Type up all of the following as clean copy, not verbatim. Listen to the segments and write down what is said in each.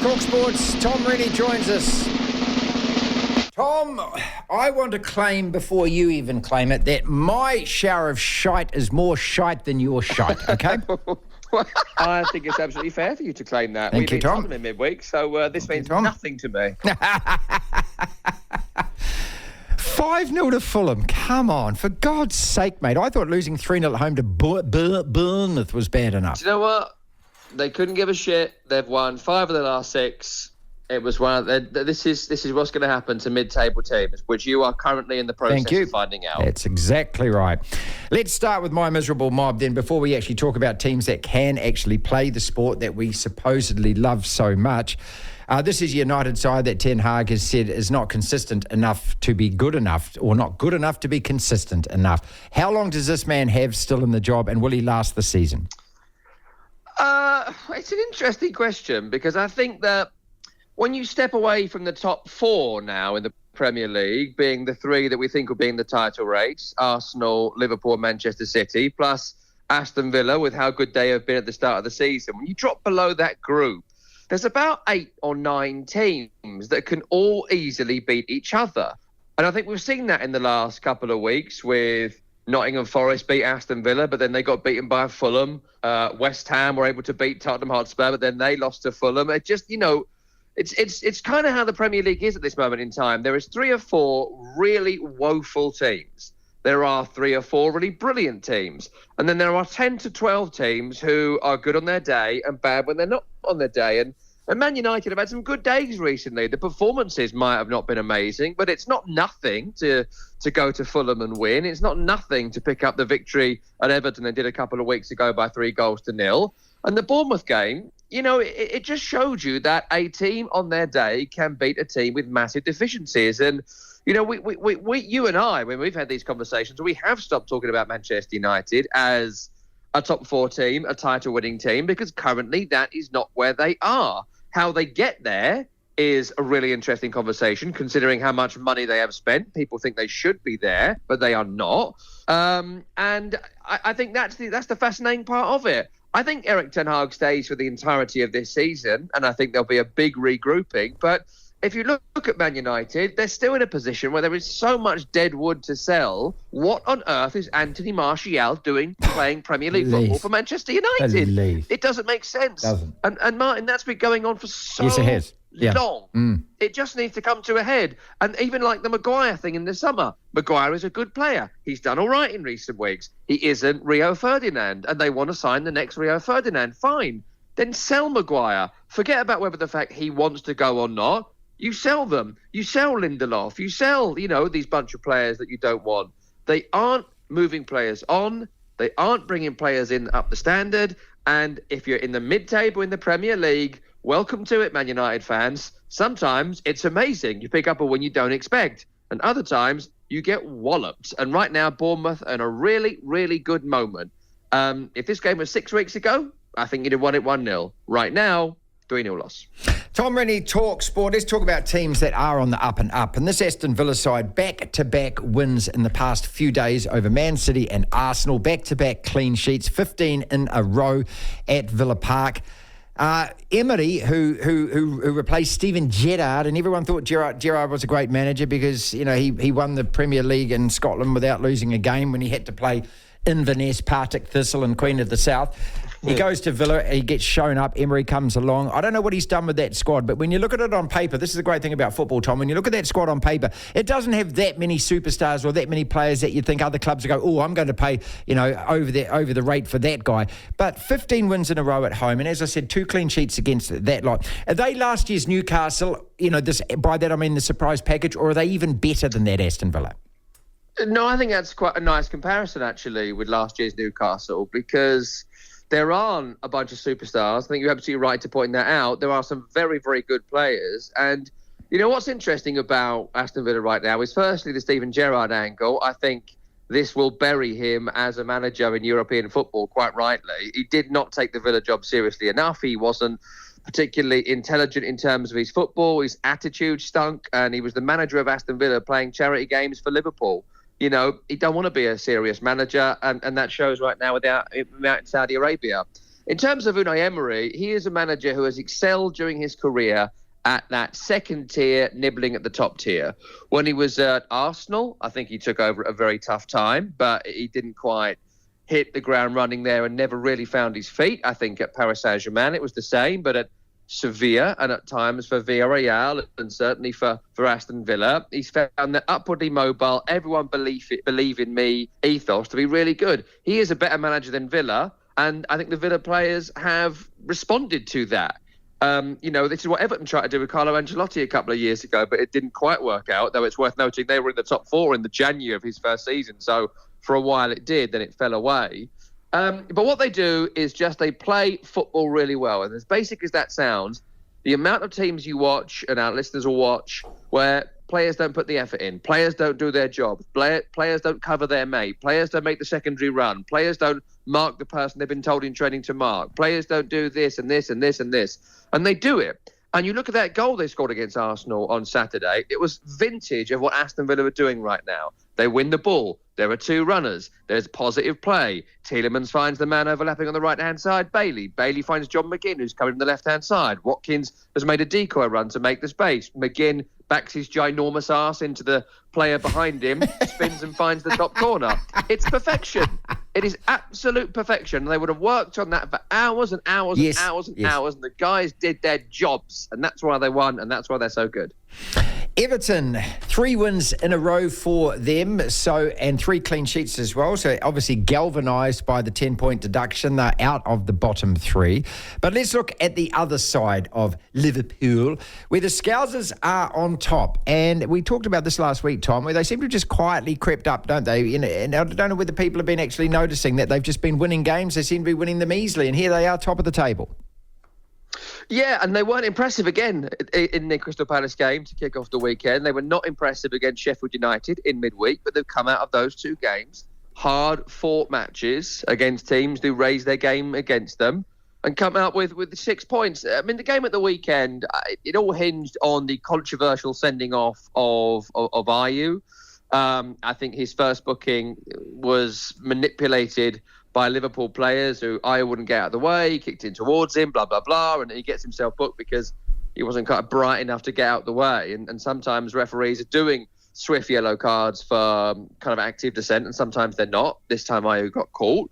talkSPORT's Tom Rennie joins us. Tom, I want to claim before you even claim it that my shower of shite is more shite than your shite, okay? I think it's absolutely fair for you to claim that. Thank you, Tom. Tottenham in midweek, so this means nothing to me. 5-0 to Fulham. Come on, for God's sake, mate. I thought losing 3-0 at home to Bournemouth was bad enough. Do you know what? They couldn't give a shit. They've won 5 of the last 6. It was one of this is what's going to happen to mid-table teams, which you are currently in the process of finding out. That's exactly right. Let's start with my miserable mob then, before we actually talk about teams that can actually play the sport that we supposedly love so much. This is a United side that Ten Hag has said is not consistent enough to be good enough, or not good enough to be consistent enough. How long does this man have still in the job, and will he last the season? It's an interesting question, because I think that when you step away from the top 4 now in the Premier League, being the 3 that we think will be in the title race, Arsenal, Liverpool, Manchester City, plus Aston Villa with how good they have been at the start of the season, when you drop below that group, there's about 8 or 9 teams that can all easily beat each other. And I think we've seen that in the last couple of weeks with Nottingham Forest beat Aston Villa, but then they got beaten by Fulham. West Ham were able to beat Tottenham Hotspur, but then they lost to Fulham. It just, it's kind of how the Premier League is at this moment in time. There is 3 or 4 really woeful teams. There are 3 or 4 really brilliant teams. And then there are 10 to 12 teams who are good on their day and bad when they're not on their day. And Man United have had some good days recently. The performances might have not been amazing, but it's not nothing to go to Fulham and win. It's not nothing to pick up the victory at Everton they did a couple of weeks ago by 3-0. And the Bournemouth game, it just showed you that a team on their day can beat a team with massive deficiencies. And we, you and I, when we've had these conversations, we have stopped talking about Manchester United as a top 4 team, a title-winning team, because currently that is not where they are. How they get there is a really interesting conversation, considering how much money they have spent. People think they should be there, but they are not. And I think that's the fascinating part of it. I think Erik ten Hag stays for the entirety of this season, and I think there'll be a big regrouping. But if you look at Man United, they're still in a position where there is so much dead wood to sell. What on earth is Anthony Martial doing playing Premier League football for Manchester United? It doesn't make sense. And Martin, that's been going on for so long. It just needs to come to a head. And even like the Maguire thing in the summer, Maguire is a good player. He's done all right in recent weeks. He isn't Rio Ferdinand, and they want to sign the next Rio Ferdinand. Fine. Then sell Maguire. Forget about whether the fact he wants to go or not. You sell them. You sell Lindelof. You sell, these bunch of players that you don't want. They aren't moving players on. They aren't bringing players in up the standard. And if you're in the mid-table in the Premier League, welcome to it, Man United fans. Sometimes it's amazing. You pick up a win you don't expect. And other times you get walloped. And right now, Bournemouth are in a really, really good moment. If this game was 6 weeks ago, I think you'd have won it 1-0. Right now, 3-0 loss. Tom Rennie, talkSPORT. Let's talk about teams that are on the up and up. And this Aston Villa side, back-to-back wins in the past few days over Man City and Arsenal. Back-to-back clean sheets, 15 in a row at Villa Park. Emery, who replaced Steven Gerrard, and everyone thought Gerrard was a great manager because he won the Premier League in Scotland without losing a game when he had to play Inverness, Partick Thistle and Queen of the South. He goes to Villa, he gets shown up, Emery comes along. I don't know what he's done with that squad, but when you look at it on paper, this is the great thing about football, Tom, when you look at that squad on paper, it doesn't have that many superstars or that many players that you think other clubs will go, I'm going to pay, over the rate for that guy. But 15 wins in a row at home, and as I said, 2 clean sheets against that lot. Are they last year's Newcastle, by that I mean the surprise package, or are they even better than that Aston Villa? No, I think that's quite a nice comparison, actually, with last year's Newcastle, because there aren't a bunch of superstars. I think you're absolutely right to point that out. There are some very, very good players. And, what's interesting about Aston Villa right now is, firstly, the Steven Gerrard angle. I think this will bury him as a manager in European football, quite rightly. He did not take the Villa job seriously enough. He wasn't particularly intelligent in terms of his football. His attitude stunk, and he was the manager of Aston Villa playing charity games for Liverpool. He don't want to be a serious manager, and that shows right now without him out in Saudi Arabia. in terms of Unai Emery, he is a manager who has excelled during his career at that second tier, nibbling at the top tier. When he was at Arsenal, I think he took over at a very tough time, but he didn't quite hit the ground running there and never really found his feet. I think at Paris Saint-Germain it was the same, but at Sevilla and at times for Villarreal and certainly for Aston Villa, he's found that upwardly mobile, everyone believe in me ethos to be really good. He is a better manager than Villa, and I think the Villa players have responded to that. This is what Everton tried to do with Carlo Ancelotti a couple of years ago, but it didn't quite work out, though it's worth noting they were in the top 4 in the January of his first season. So for a while it did, then it fell away. But what they do is just they play football really well. And as basic as that sounds, the amount of teams you watch and our listeners will watch where players don't put the effort in, players don't do their job, players don't cover their mate, players don't make the secondary run, players don't mark the person they've been told in training to mark, players don't do this and this and this and this. And they do it. And you look at that goal they scored against Arsenal on Saturday, it was vintage of what Aston Villa are doing right now. They win the ball. There are 2 runners. There's positive play. Tielemans finds the man overlapping on the right-hand side, Bailey. Bailey finds John McGinn, who's coming from the left-hand side. Watkins has made a decoy run to make the space. McGinn backs his ginormous arse into the player behind him, spins and finds the top corner. It's perfection. It is absolute perfection. They would have worked on that for hours and hours and hours and hours, and the guys did their jobs, and that's why they won, and that's why they're so good. Everton, 3 wins in a row for them, and 3 clean sheets as well. So obviously galvanised by the 10-point deduction. They're out of the bottom 3. But let's look at the other side of Liverpool, where the Scousers are on top. And we talked about this last week, Tom, where they seem to have just quietly crept up, don't they? And I don't know whether people have been actually noticing that they've just been winning games. They seem to be winning them easily. And here they are, top of the table. Yeah, and they weren't impressive again in the Crystal Palace game to kick off the weekend. They were not impressive against Sheffield United in midweek, but they've come out of those 2 games, hard-fought matches against teams who raise their game against them, and come out with 6 points. I mean, the game at the weekend, it all hinged on the controversial sending off of Ayew. I think his first booking was manipulated by Liverpool players who wouldn't get out of the way, he kicked in towards him, blah, blah, blah, and he gets himself booked because he wasn't quite bright enough to get out of the way. And sometimes referees are doing swift yellow cards for kind of active dissent, and sometimes they're not. This time Ayew got caught.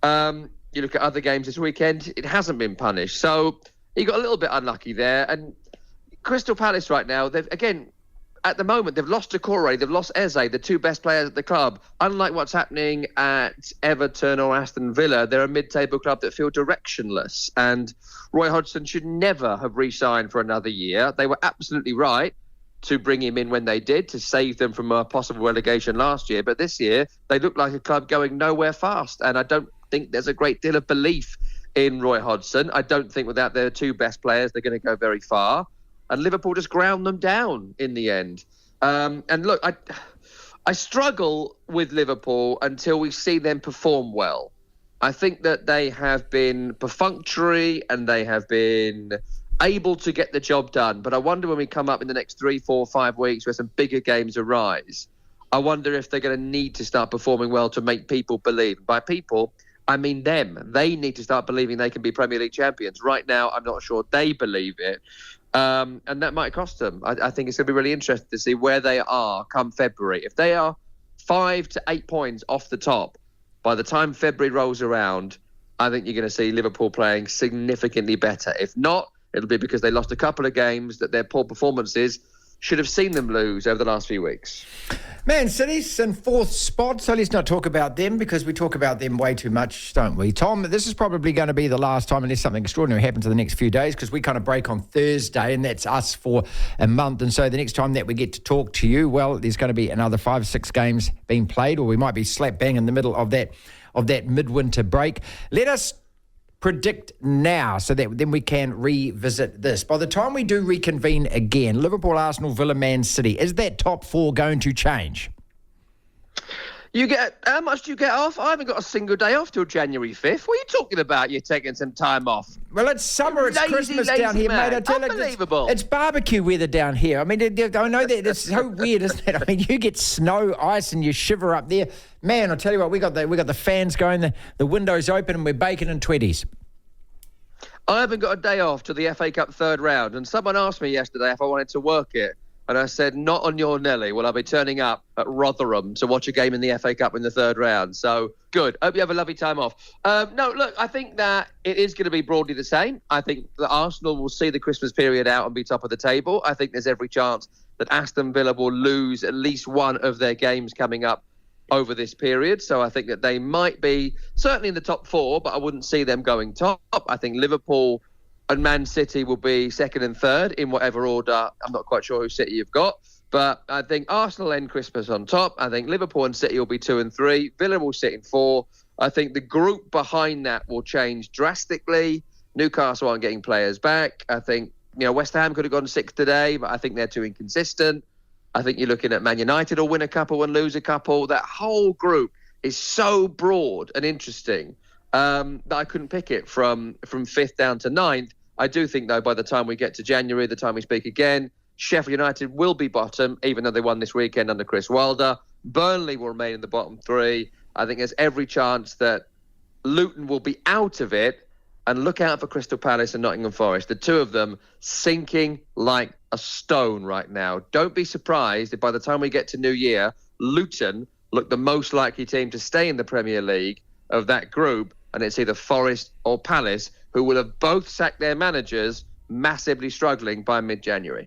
You look at other games this weekend, it hasn't been punished. So he got a little bit unlucky there. And Crystal Palace right now, at the moment, they've lost Decore, they've lost Eze, the 2 best players at the club. Unlike what's happening at Everton or Aston Villa, they're a mid-table club that feel directionless. And Roy Hodgson should never have re-signed for another year. They were absolutely right to bring him in when they did, to save them from a possible relegation last year. But this year, they look like a club going nowhere fast. And I don't think there's a great deal of belief in Roy Hodgson. I don't think without their 2 best players, they're going to go very far. And Liverpool just ground them down in the end. And look, I struggle with Liverpool until we see them perform well. I think that they have been perfunctory and they have been able to get the job done. But I wonder when we come up in the next 3, 4, 5 weeks where some bigger games arise, I wonder if they're going to need to start performing well to make people believe. By people, I mean them. They need to start believing they can be Premier League champions. Right now, I'm not sure they believe it. And that might cost them. I think it's going to be really interesting to see where they are come February. If they are 5 to 8 points off the top, by the time February rolls around, I think you're going to see Liverpool playing significantly better. If not, it'll be because they lost a couple of games that their poor performances should have seen them lose over the last few weeks. Man City's in 4th spot, so let's not talk about them because we talk about them way too much, don't we? Tom, this is probably going to be the last time unless something extraordinary happens in the next few days because we kind of break on Thursday and that's us for a month. And so the next time that we get to talk to you, well, there's going to be another 5 or 6 games being played, or we might be slap bang in the middle of that midwinter break. Let us predict now so that then we can revisit this. By the time we do reconvene again, Liverpool, Arsenal, Villa, Man City, is that top 4 going to change? How much do you get off? I haven't got a single day off till January 5th. What are you talking about? You're taking some time off. Well, it's summer, it's Christmas down here, mate. I tell you, unbelievable. It's barbecue weather down here. I mean, I know that it's so weird, isn't it? I mean, you get snow, ice, and you shiver up there. Man, I tell you what, we got the fans going, the windows open, and we're baking in 20s. I haven't got a day off to the FA Cup third round. And someone asked me yesterday if I wanted to work it. And I said, not on your Nelly. Well, I'll be turning up at Rotherham to watch a game in the FA Cup in the third round. So, good. Hope you have a lovely time off. No, look, I think that it is going to be broadly the same. I think that Arsenal will see the Christmas period out and be top of the table. I think there's every chance that Aston Villa will lose at least one of their games coming up over this period. So I think that they might be certainly in the top four, but I wouldn't see them going top. I think Liverpool and Man City will be second and third in whatever order. I'm not quite sure who City you've got. But I think Arsenal end Christmas on top. I think Liverpool and City will be 2 and 3. Villa will sit in 4. I think the group behind that will change drastically. Newcastle aren't getting players back. I think, West Ham could have gone 6th today, but I think they're too inconsistent. I think you're looking at Man United will win a couple and lose a couple. That whole group is so broad and interesting that I couldn't pick it from 5th down to 9th. I do think, though, by the time we get to January, the time we speak again, Sheffield United will be bottom, even though they won this weekend under Chris Wilder. Burnley will remain in the bottom 3. I think there's every chance that Luton will be out of it. And look out for Crystal Palace and Nottingham Forest. The two of them sinking like a stone right now. Don't be surprised if by the time we get to New Year, Luton look the most likely team to stay in the Premier League of that group. And it's either Forest or Palace, who will have both sacked their managers, massively struggling by mid-January.